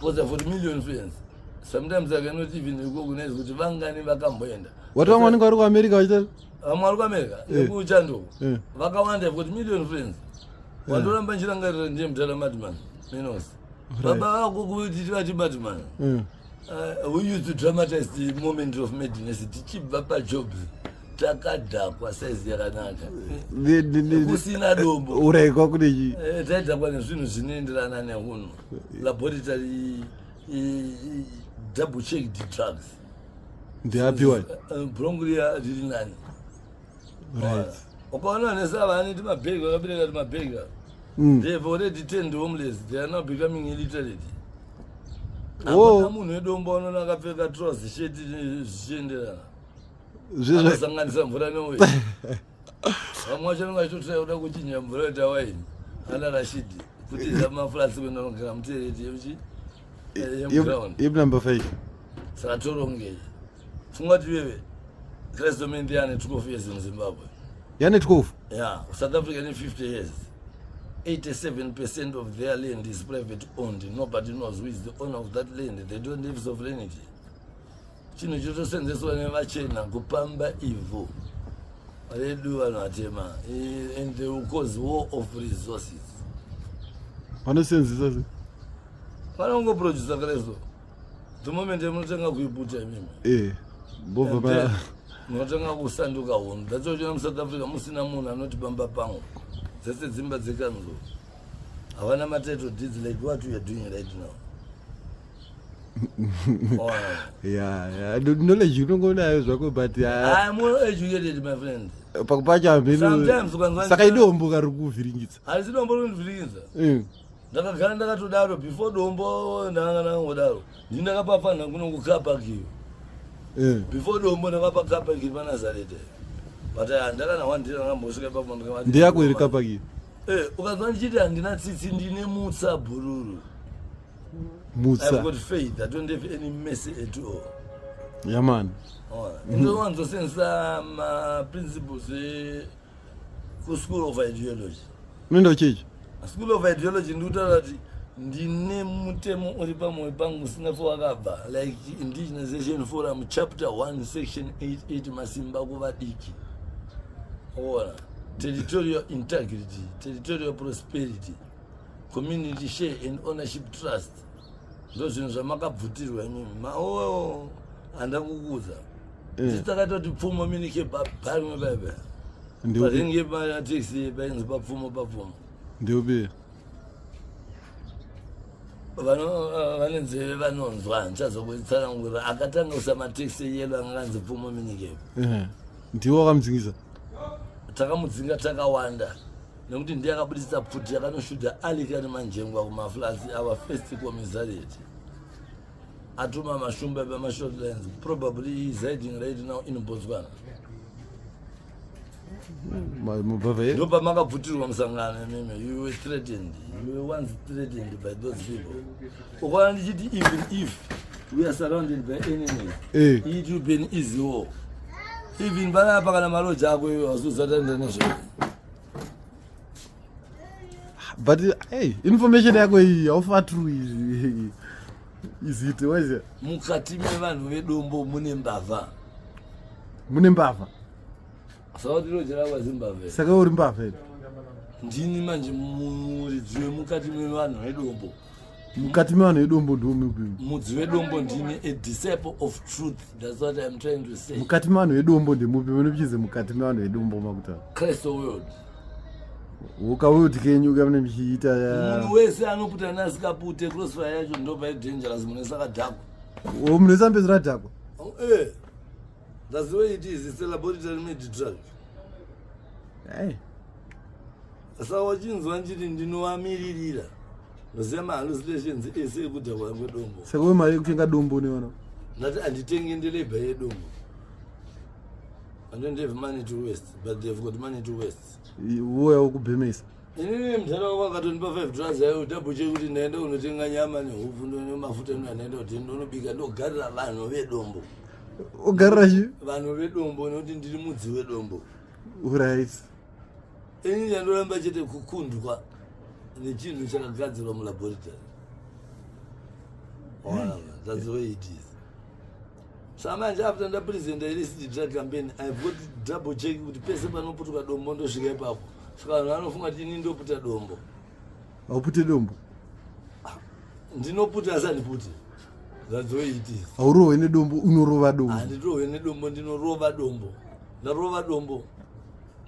because I've got million friends. Sometimes I cannot even recognize kuti vangani vakamboenda. Watu wamwe ngari ku America vachita? Amwari ku America. Ekuchando. Vakawanda I've got million friends. Wandoramba nchirangarira ndiye mutala madman. Minos. Baba vako kuti tivati madman. We used to dramatize the moment of madness. Tichibva pajobs. Takadhakwa size yakanaka. Kusina dombo. Uraikwa kunechi. Taidhakwa nezvinhu zvinoenderana nehunhu. Laboratory double check the drugs. Ndiyapiwa. Bronguria riri nani. Right. Ukaona nesava aniti mabhegi vakabereka kuti mabhegi. They've already turned homeless. They are now becoming illiterate. Hakuna munhu wedombo unoona akapfeka trouser shirt zvichienderana. Akasanganisa mvura neoil. Vamwe vacho vanenge vachitotsvaka kuda kuchinja mvura yoita waini. Ana Rashidi kuti zamafurasi kwendonogara mutereti yemuground. Number 5. Saka torongei. Pfungwa kuti wewe Tenement yane 12 years in Zimbabwe. Yane 12? Yeah, South Africa in 50 years. 87% of their land is private owned. Nobody knows who is the owner of that land. They don't have sovereignty. Chino chotosenzeswa nevachena kupamba evil. Redu vanatema. And they will cause war of resources. Vanosenzesa sei? Vanongoprodusa kareso. The moment munotenga kuibuta imimi. Mbovha munotenga kusanduka hunhu. That's why in South Africa musina munhu anotibamba pango. Dzese dzimba dzekanzo. Havana title deeds like what we are doing right now. Yeah. Knowledge unongonayo zvako but I'm more educated, my friend. Pakupacha mbeni. Sometimes ukanzwa. Saka idombo kari kuvhiringidza. Asi dombo rinivhiringidza. Ndakagara ndakatodaro before dombo ndanga ngodaro. Ndakapafana kuno kukapa kiyo. Before dombo ndakapa kapa kiyo paNazareth. But ndakana wandira ngambosvika papo ndakati. Ndiyako iri kapa kiyo. Ukanzwa ndichiti handina tsitsi ndine mutsa bhururu. I've got faith. I don't have any mercy at all. Yeah, man. Ndowanzosenza principles ku school of ideology. Mendo chichi? School of ideology ndikutaura kuti ndine mutemo uri pamwoyo pangu usina wakabva, like Indigenization Forum chapter 1 section 88 masimba kuvadiki. Ona territorial integrity, territorial prosperity, community share and ownership trust. Ndozvinhu zvamakabvutirwa imimi. Handakukuza. Titakatoti pfumo minike parimwe bebe. Paringe pataxi painzi papfumo. Ndeupe. Vanenzeve vanonzwa ndichazokutsanangura akatanga usamateksi yelo anganzi pfumo minike. Ndiwo wakamudzingiza. Takamudzinga takawanda. Nekuti ndiye akabudisa pfuti yakanoshudha alikani manjengwa kumaflats our first commissariat. Atuma mashumba pamashort lines. Probably he is hiding right now in Botswana. Mbavha. Ndopa makabvutirwa musangano mimi. You were threatened. You were once threatened by those people. Ukwana ndichiti even if we are surrounded by enemies, it will be an easy war. Even panapa kana maloja ako iwe wasuzatanda nezvo. But hey, information yako hii haufa true is it Hwezha? Mukati mevanhu veDombo mune Mbavha. Mune Mbavha. Saka tinojera kwa Zimbabwe. Saka uri Mbavha ere? Ndini manje muridzi wemukati mevanhu veDombo. Mukati mevanhu veDombo ndomupi? Mudzi weDombo ndini a disciple of truth. That's what I'm trying to say. Mukati mevanhu veDombo ndemupi? Munopichize mukati mevanhu veDombo makuta. Christ world. Ukauti kenyuka mune mchiita ya munhu wese anoputa nasikapute crossfire yacho ndopa dangerous mune saka dhako. Mune sambezira dhako. That's the way it is. It's a laboratory made drug. Hey. Saka wachinzwa nchiti ndinoamiririra. Ndoziva mahallucinations ese ekudhakwa kweDombo. Saka we mari kutenga dombo newana. Ndati handitengi ndelebha yeDombo. I don't have money to waste, but they've got money to waste. Uya ukubhemesa. Inini mtana wakatonipa $5 yayo utabuche kuti naenda unotenga nyama nehupfu nemafuta naenda kuti ndonobika ndogarira vanhu veDombo. Ugarira chi? Vanhu veDombo nekuti ndiri mudzi weDombo. Right. Inini ndoramba chete kukundwa nechinhu chakagadzirwa mulaboratory. That's the way it is. Samanje after the president illicit drug campaign, I've got to double check with the person panoputuka dombo ndosvika ipapo. Saka vanhu vanofunga kuti ini ndoputa dombo. Aupute dombo? Ndinoputa asandipute. That's the way it is. Aurowe nedombo unorova dombo? Handirowe nedombo ndinorova dombo. Ndarova dombo.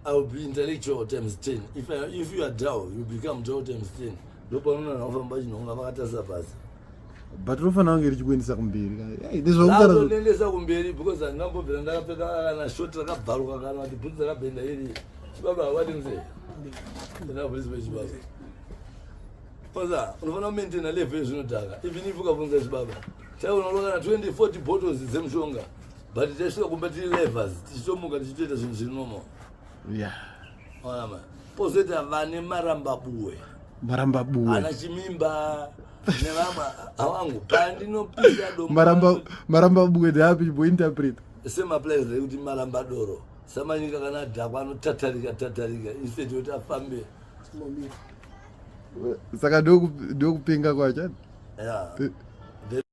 I will be intellectual times 10. If you are dull, you become dull times 10. Ndopanona nofamba chinonga vakatasa pasi. But rofana wange richikuendesa kumberi. Lazo nendesa kumberi because andambobvera ndakapfeka kana shoti rakabvaruka kana kuti bhutsu rakabhenda iri. Chibaba what do you say? Ndina police chibaba. Poza, unofana maintain level yezvinodhaka. Even if ukabvunza chibaba, chaiunoloka na 20-40 bottles dzemshonga. But tasvika kumba tiri levels, tichitomuka tichitoita zvinhu zviri normal. Yeah. Ona ma. Pozoita vane marambabuwe. Marambabuwe. Ana chimimba. Nevamwe awangu pandinopisa dombo. Marambabuwe ndapi chibointerpret. Same applies kuti marambadoro. Samanyika kana dhakwa anotatarika instead yoti afambe. Saka ndokupenga kwacho. Yeah.